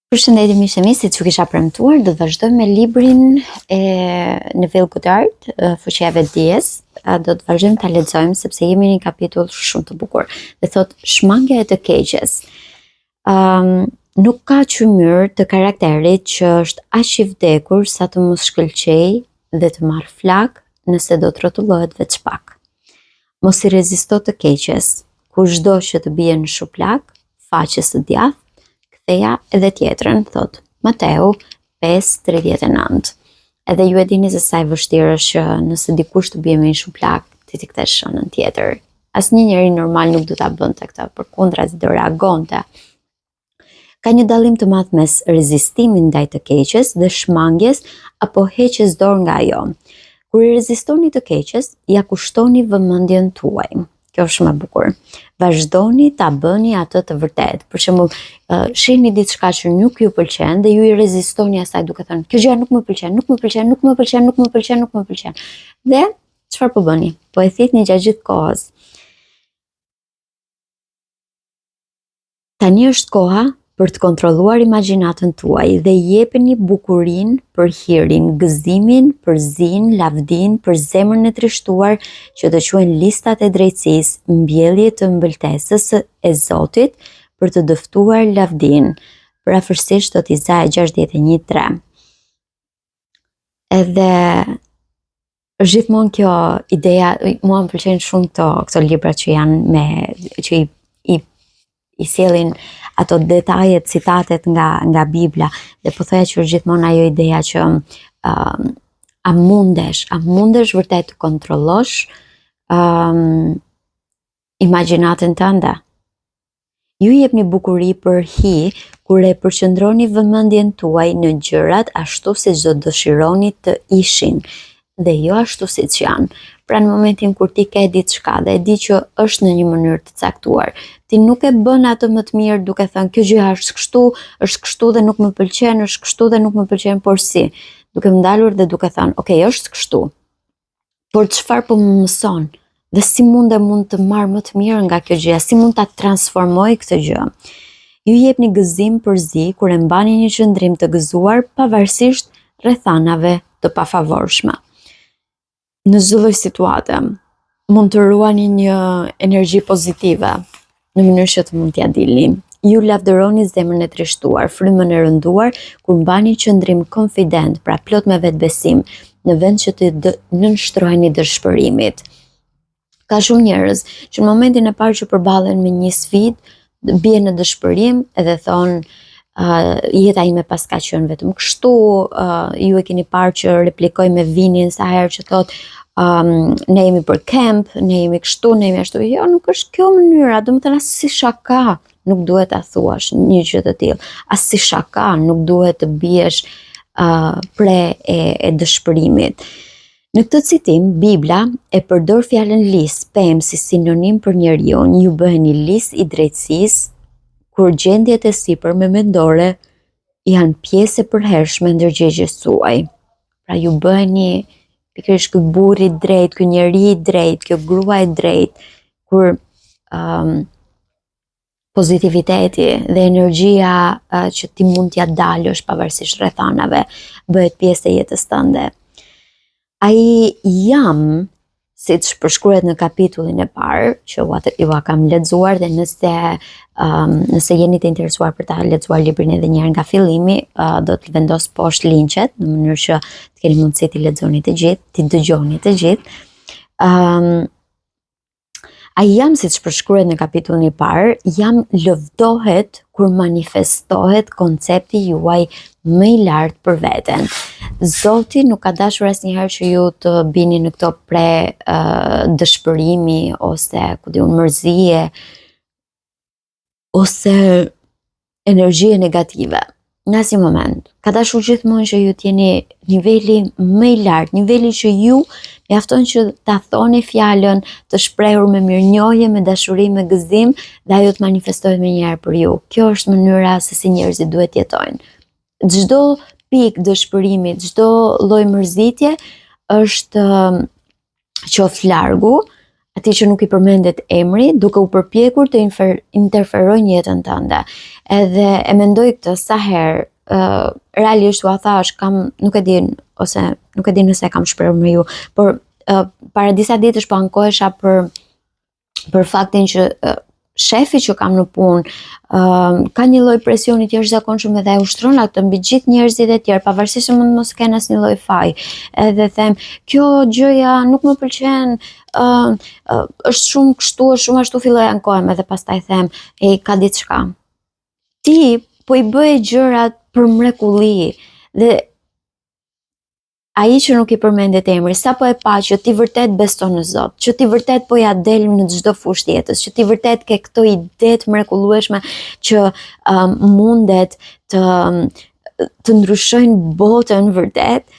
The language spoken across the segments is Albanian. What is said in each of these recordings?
Përshëndetje miqtë, si që kisha premtuar, do të vazhdojmë me librin e Neville Goddard, Fuqia e vetdijes. Do të vazhdojmë ta lexojmë sepse jemi në një kapitull shumë të bukur. Dhe thot shmangja e të keqes. Nuk ka qymyr të karakterit që është aq i vdekur sa të mos shkëlqej dhe të marr flak nëse do të rrotullohet veç pak. Mos i rezisto të keqes, kushdo që të bie në shuplak, faqes së djathtë, ktheja edhe tjetrën, thot Mateu 5:39. Edhe ju e dini se sa e vështirë është nëse dikush të bie me një shuplak, ti t'i kthesh anën tjetër. Asnjë njeri normal nuk do ta bënte këtë, përkundrazi do reagonte. Ka një dallim të madh mes rezistimit ndaj të keqes dhe shmangjes apo heqjes dorë nga ajo. Kur i rezistoni të keqes, ja kushtoni vëmendjen tuaj. Kjo është shumë e bukur. Vazhdoni ta bëni atë të vërtet. Për shembull, shihni diçka që nuk ju pëlqen dhe ju i rezistoni asaj duke thënë, kjo gjë nuk më pëlqen, nuk më pëlqen, nuk më pëlqen, nuk më pëlqen, nuk më pëlqen. Dhe çfarë po bëni? Po e thithni gjatë gjithë kohës. Tani është koha për të kontrolluar imagjinatën tuaj dhe jepeni bukurinë për hirin, gëzimin, përzin, lavdin, për zemrën e trishtuar që të quhen listat e drejtësisë, mbjellje të mbëltesës e Zotit për të dëftuar lavdin. Parafërsisht thot Izaja 61:3. Edhe është gjithmonë kjo ideja, mua më pëlqejnë shumë këto libra që janë që i sjellin ato detajet, citatet nga Bibla, dhe po thoya që është gjithmonë ajo ideja që a mundesh vërtet të kontrollosh imagjinatën tënde. Ju jepni bukuri për hi kur e përqendroni vëmendjen tuaj në gjërat ashtu siç do dëshironi të ishin dhe jo ashtu siç janë. Pra në momentin kur ti ke diçka dhe e di që është në një mënyrë të caktuar, ti nuk e bën atë më të mirë duke thënë kjo gjë është kështu dhe nuk më pëlqen, është kështu dhe nuk më pëlqen, por si, duke ndalur dhe duke thënë, okay, është kështu. Por çfarë po më mëson? Dhe si mund të marr më të mirë nga kjo gjë? Si mund ta transformoj këtë gjë? Ju jepni gëzim përzi kur e mbani një qëndrim të gëzuar pavarësisht rrethanave të pafavorshme. Në çdo lloj situate mund të ruani një energji pozitive në mënyrë që të mund t'ja dilni. Ju lavdëroni zemrën e trishtuar, frymën e rënduar kur mbani qëndrim konfident, pra plot me vetbesim, në vend që të nënshtroheni dëshpërimit. Ka shumë njerëz që në momentin e parë që përballen me një sfidë, bien në dëshpërim edhe thon jeta ime paska qenë vetëm kështu, ju e keni parë që replikoj me vinin sa herë që thot ne jemi për kemp, ne jemi kështu, ne jemi ashtu. Jo, nuk është kjo mënyra, domethënë as si shaka nuk duhet ta thuash një gjë të tillë. As si shaka nuk duhet të biesh pre e dëshpërimit. Në këtë citim, Bibla e përdor fjalën lis, pemë si sinonim për njeriu. Ju bëheni lis i drejtësisë kur gjendjet e sipërme mendore janë pjesë e përhershme ndërgjegjes suaj. Pra ju bëheni pikërisht ky burri i drejt, ky njeri i drejt, kjo grua e drejt, kur pozitiviteti dhe energjia që ti mund t'ja dalësh pavarësisht rrethanave bëhet pjesë e jetës tënde. Ai jam, siç përshkruhet në kapitullin e parë, që ju kam lexuar, dhe nëse jeni të interesuar për ta lexuar librin edhe një herë nga fillimi, do të vendos poshtë linqet në mënyrë që të keni mundësi t'i lexoni të gjithë, t'i dëgjoni të gjithë. Ai jam, siç përshkruhet në kapitullin e parë, jam lëvdohet kur manifestohet koncepti juaj më i lartë për veten. Zoti nuk ka dashur asnjëherë që ju të bini në këto dëshpërimi ose mërzie ose energjie negative. Në asnjë moment. Ka dashur gjithmonë që ju t'jeni niveli më i lartë, niveli që ju mjafton që ta thoni fjalën të shprehur me mirënjohje, me dashuri, me gëzim, dhe ajo të manifestohet më njëherë për ju. Kjo është mënyra se si njerëzit duhet jetojnë. Çdo pikë dëshpërimi, çdo lloj mërzitje është qoftë largu, atij që nuk i përmendet emri, duke u përpjekur të interferojë në jetën tënde. Edhe e mendoj këtë sa herë realisht u thash, nuk e di nëse kam shprehur me ju, por para disa ditësh po ankohesha për faktin që shefi që kam në punë ka një lloj presioni të jashtëzakonshëm dhe e ushtron atë mbi gjithë njerëzit e tjerë, pavarësisht se mund mos kenë asnjë lloj faji. Edhe them, kjo gjëja nuk më pëlqen, është shumë kështu, është shumë ashtu, filloj ankohem edhe pastaj them, ka diçka. Ti po i bëje gjërat për mrekulli dhe ai që nuk i përmendet emri, sa po e pa që ti vërtet beson në Zot, që ti vërtet po ja del në çdo fushë të jetës, që ti vërtet ke këto ide të mrekullueshme që mundet të ndryshojnë botën vërtet,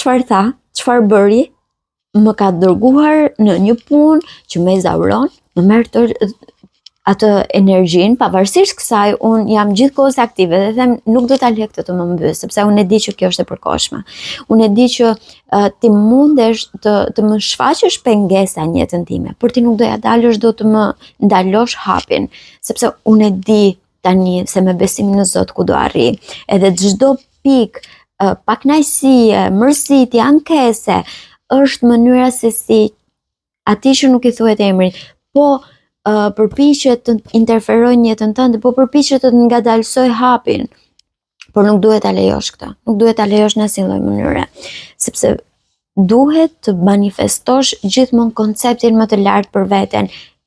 çfarë tha, çfarë bëri? Më ka dërguar në një punë që më zauron, më merr atë energjinë, pavarësisht kësaj, unë jam gjithkohës aktive dhe them nuk do ta lë këtë të më mbys, sepse unë e di që kjo është e përkohshme. Unë e di që ti mundesh të më shfaqësh pengesa në jetën time, por ti nuk do ja dalësh, do të më ndalosh hapin, sepse unë e di tani se me besim në Zot ku do arri. Edhe çdo pikë pakënaqësie, mërsitje, ankese, është mënyra se si atij që nuk i thuhet emri, po përpiqet të interferojë në jetën tënde, po përpiqet të ngadalsoj hapin. Por nuk duhet ta lejosh këtë. Nuk duhet ta lejosh në asnjë lloj mënyre, sepse duhet të manifestosh gjithmonë konceptin më të lartë për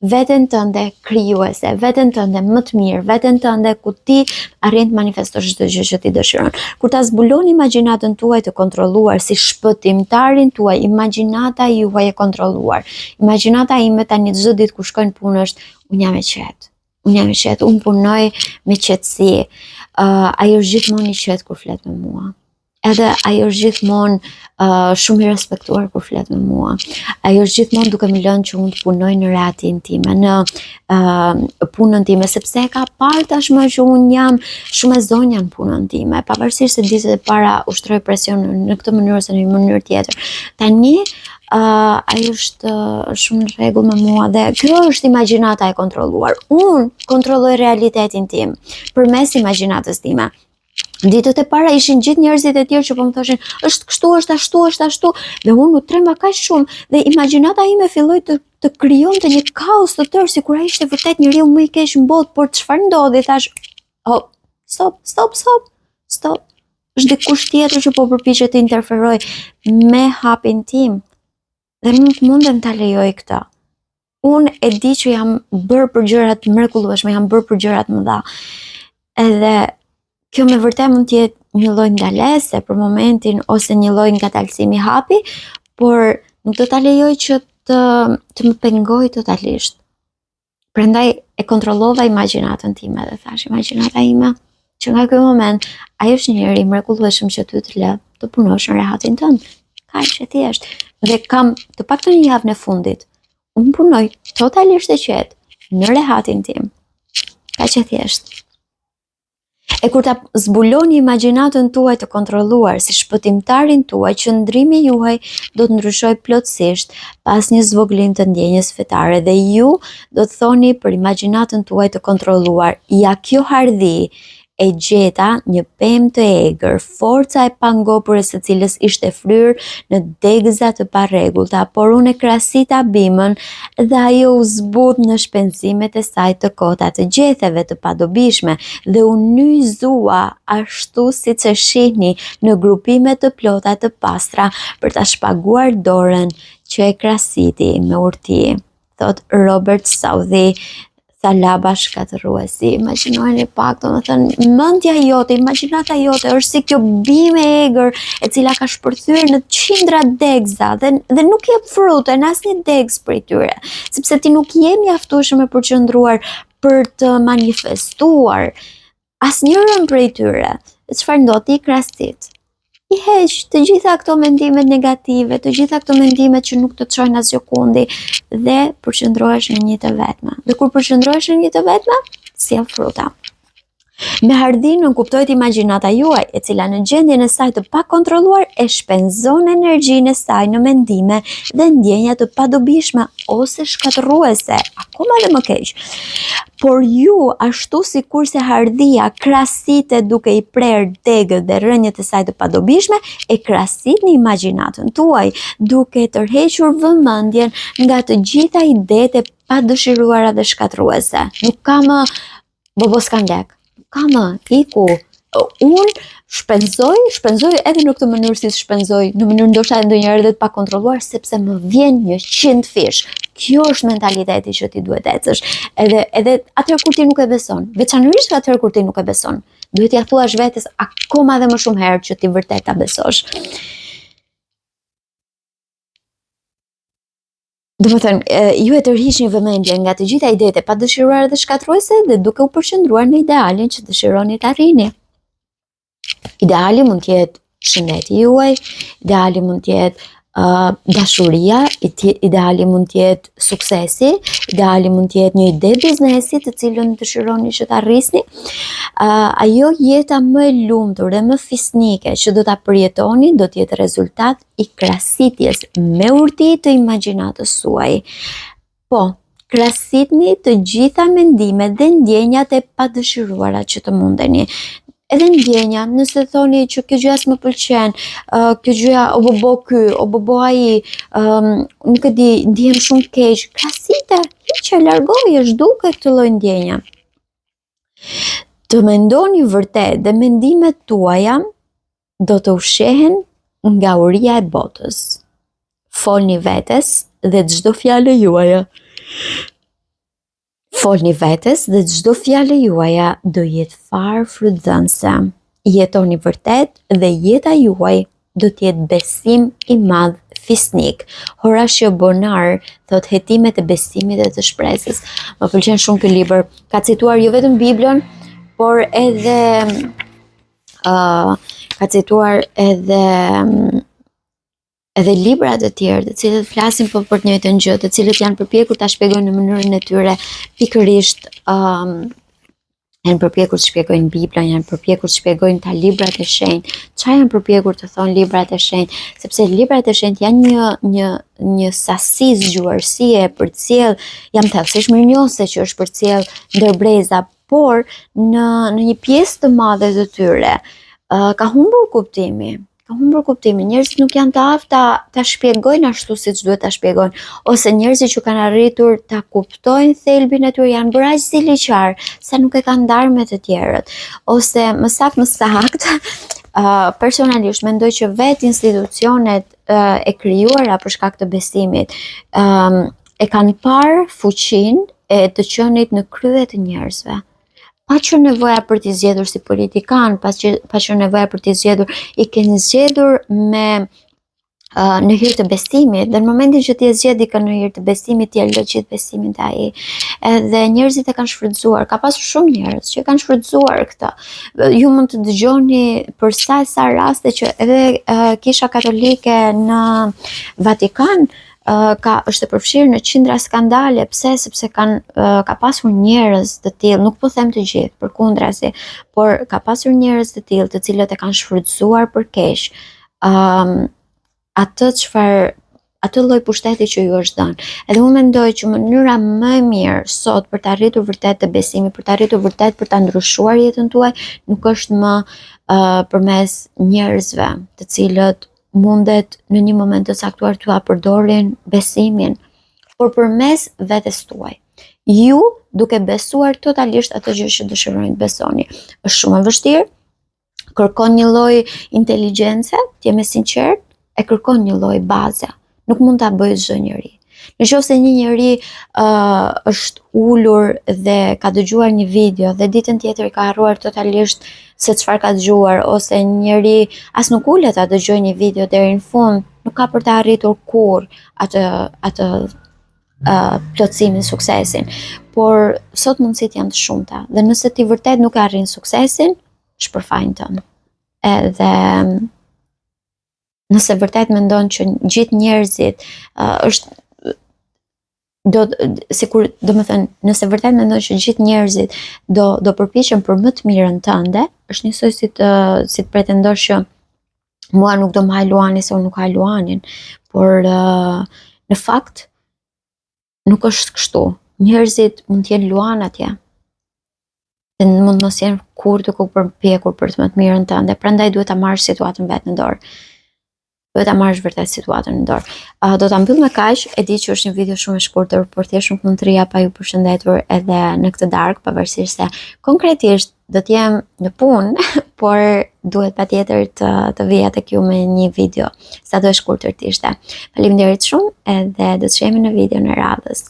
veten tënde krijuese, veten tënde më të mirë, veten tënde ku ti arrin të manifestosh çdo gjë që ti dëshiron. Kur ta zbuloni imagjinatën tuaj të kontrolluar si shpëtimtarin tuaj, imagjinata juaj e kontrolluar. Imagjinata ime tani çdo ditë kur shkoj në punë është, unë jam e qetë, unë punoj me qetësi. Ai është gjithmonë i qetë kur flet me mua. Edhe ai është gjithmonë shumë i respektuar kur flet me mua. Ai është gjithmonë duke më lënë që unë të punoj në rehatin time, në punën time, sepse e ka parë tashmë që unë jam shumë e zonja në punën time, pavarësisht se ditët e para ushtroi presion në këtë mënyrë ose në një mënyrë tjetër. Tani ai është shumë në rregull me mua dhe kjo është imagjinata e kontrolluar. Unë kontrolloj realitetin tim përmes imagjinatës time. Ditët e para ishin gjithë njerëzit e tjerë që po më thoshin, është kështu, është ashtu, dhe unë u trema kaq shumë dhe imagjinata ime filloi të krijonte një kaos të tërë, sikur ai ishte vërtet njeriu më i keq në botë, por çfarë ndodhi? Thash, stop. Është dikush tjetër që po përpiqet të interferojë me hapin tim dhe nuk mundem ta lejoj këtë. Unë e di që jam bërë për gjërat mrekullueshme, jam bërë për gjërat mëdha. Edhe kjo me vërtet mund të jetë një lloj ndalese për momentin ose një lloj ngadalësimi hapi, por nuk do ta lejoj që të më pengoj totalisht. Prandaj e kontrollova imagjinatën time dhe thash, imagjinata ime që nga ky moment ai është një njeri mrekullueshëm që ty të lë të punosh në rehatin tënd. Kaq e thjesht. Dhe kam të paktën një javë në fundit. Unë punoj totalisht e qetë në rehatin tim. Kaq e thjesht. E kur ta zbuloni imagjinatën tuaj të kontrolluar si shpëtimtarin tuaj, qëndrimi juaj do të ndryshoj plotësisht pas një zvogëlim të ndjenjës fetare dhe ju do të thoni për imagjinatën tuaj të kontrolluar, ja kjo hardhi e gjeta një pemë të egër, forca e pangopur së cilës ishte fryrë në degëza të parregullta, por unë e krasita bimën dhe ajo u zbut në shpenzimet e saj të kota të gjetheve të padobishme dhe u nyzua ashtu siç e shihni në grupime të plota të pastra për ta shpaguar dorën që e krasiti me urti, thot Robert Southey, Thalaba shkatërruesi. Imagjinojeni pak, domethënë mendja jote, imagjinata jote është si kjo bimë e egër e cila ka shpërthyer në qindra degëza dhe nuk jep frute në asnjë degës prej tyre, sepse ti nuk je mjaftueshëm e përqendruar për të manifestuar asnjërin prej tyre. Çfarë ndodh? Ti krasit. I heq të gjitha këto mendimet negative, të gjitha këto mendimet që nuk të çojnë asgjë kundi dhe përqendrohesh në një të vetme. Dhe kur përqendrohesh në një të vetme, sjell fruta. Me hardhinë nuk kuptohet imagjinata juaj, e cila në gjendjen e saj të pakontrolluar e shpenzon energjinë e saj në mendime dhe ndjenja të padobishme ose shkatërruese, akoma dhe më keq. Por ju, ashtu sikur se hardhia krahasitet duke i prerë degët dhe rrënjët e saj të padobishme, e krahasit në imagjinatën tuaj, duke tërhequr vëmendjen nga të gjitha idetë e padëshiruara dhe shkatërruese. Nuk ka më bobo s'kan lek. Ka më, iku. Unë shpenzoj edhe në këtë mënyrë si shpenzoj, në mënyrë ndoshta ndonjëherë edhe të pakontrolluar, sepse më vjen 100 fish. Kjo është mentaliteti që ti duhet ecësh. Edhe atëherë kur ti nuk e beson, veçanërisht atëherë kur ti nuk e beson, duhet ja thuash vetes akoma dhe më shumë herë që ti vërtet ta besosh. Domethënë, ju e tërhiqni vëmendjen nga të gjitha idetë e padëshiruara dhe shkatërruese dhe duke u përqendruar në idealin që dëshironi të arrini. Ideali mund të jetë shëndeti juaj, ideali mund të jetë dashuria, ideali mund të jetë suksesi, ideali mund të jetë një ide biznesi të cilën dëshironi që ta arrisni. Ajo jeta më e lumtur dhe më fisnike që do ta përjetoni do të jetë rezultat i krahasitjes me urti të imagjinatës suaj. Po, krahasitni të gjitha mendimet dhe ndjenjat e padëshiruara që të mundeni. Edhe ndjenja, nëse thoni që kjo gjë s'më pëlqen, kjo gjë o bobo ky, o bobo ai, nuk e di, ndihem shumë keq, krahasite, hiqe, largoje, zhduke këtë lloj ndjenja. Të mendoni vërtet dhe mendimet tuaja do të ushqehen nga uria e botës. Folni vetes dhe çdo fjalë juaja. Folni vetes dhe çdo fjalë juaja do jetë far frutdhënëse. Jetoni vërtet dhe jeta juaj do të jetë besim i madh fisnik. Horacio Bonar thot hetimet e besimit dhe të shpresës. Më pëlqen shumë ky libër. Ka cituar jo vetëm Biblën, por edhe ka cituar edhe libra të tjerë, të cilët flasin për të njëjtën gjë, të cilët janë përpjekur ta shpjegojnë në mënyrën e tyre pikërisht janë përpjekur të shpjegojnë Biblën, janë përpjekur të shpjegojnë ta librat e shenjtë. Çfarë janë përpjekur të thonë librat e shenjtë? Sepse librat e shenjtë janë një sasi zgjuarësie e përcjell, jam thellësisht mirënjohëse që është përcjell ndërbreza, por në një pjesë të madhe të tyre ka humbur kuptimi. Njerëzit nuk janë të aftë ta shpjegojnë ashtu siç duhet ta shpjegojnë, ose njerëzit që kanë arritur ta kuptojnë thelbin e tyre janë bërë aq ziliqar sa nuk e kanë ndarë me të tjerët, ose më saktë personalisht mendoj që vetë institucionet e krijuara për shkak të besimit e kanë parë fuqinë e të qenit në krye të njerëzve. Pa që nevoja për t'i zgjedhur si politikan, pa që nevoja për t'i zgjedhur, i kanë zgjedhur në hir të besimit, dhe në momentin që ti e zgjedh dikën në hir të besimit, ti e lë gjithë besimin te ai. Edhe njerëzit e kanë shfrytzuar, ka pasur shumë njerëz që kanë shfrytzuar këtë. Ju mund të dëgjoni për sa raste që edhe Kisha Katolike në Vatikan është e përfshirë në qindra skandale. Pse? Sepse ka pasur njerëz të tillë, nuk po them të gjithë, përkundrazi, por ka pasur njerëz të tillë të cilët e kanë shfrytzuar për keq atë lloj pushteti që ju është dhënë. Edhe unë mendoj që mënyra më e mirë sot për të arritur vërtet të besimit, për të arritur vërtet për ta ndryshuar jetën tuaj, nuk është më përmes njerëzve, të cilët mundet në një moment të caktuar t'ua përdorin besimin, por përmes vetes tuaj. Ju duke besuar totalisht atë gjë që dëshironi të besoni. Është shumë e vështirë, kërkon një lloj inteligjence, të jem e sinqert, e kërkon një lloj baze. Nuk mund ta bëjë çdo njeri. Nëse një njeri është ulur dhe ka dëgjuar një video dhe ditën tjetër ka harruar totalisht se çfarë ka dëgjuar, ose një njeri as nuk ulet ta dëgjojë një video deri në fund, nuk ka për të arritur kurrë atë plotësimin, suksesin. Por sot mundësit janë të shumta, dhe nëse ti vërtet nuk e arrin suksesin, është për fajin tënd. Edhe nëse vërtet mendon që gjithë njerëzit sikur domethënë nëse vërtet mendon që gjithë njerëzit do përpiqen për më të mirën tënde, është njësoj si të pretendosh që mua nuk do më haj Luani se unë nuk haj Luanin, por në fakt nuk është kështu. Njerëzit mund të jenë Luan atje. Dhe mund mos jenë kur duke u përpjekur për të më të mirën tënde, prandaj duhet ta marrësh situatën vetë në dorë. Duhet ta marrësh vërtet situatën në dorë. Do ta mbyll me kaq, e di që është një video shumë e shkurtër, por thjesht nuk mund të rija pa ju përshëndetur edhe në këtë darkë, pavarësisht se konkretisht do të jem në punë, por duhet patjetër të vija tek ju me një video, sado e shkurtër të ishte. Faleminderit shumë edhe do të shihemi në videon e radhës.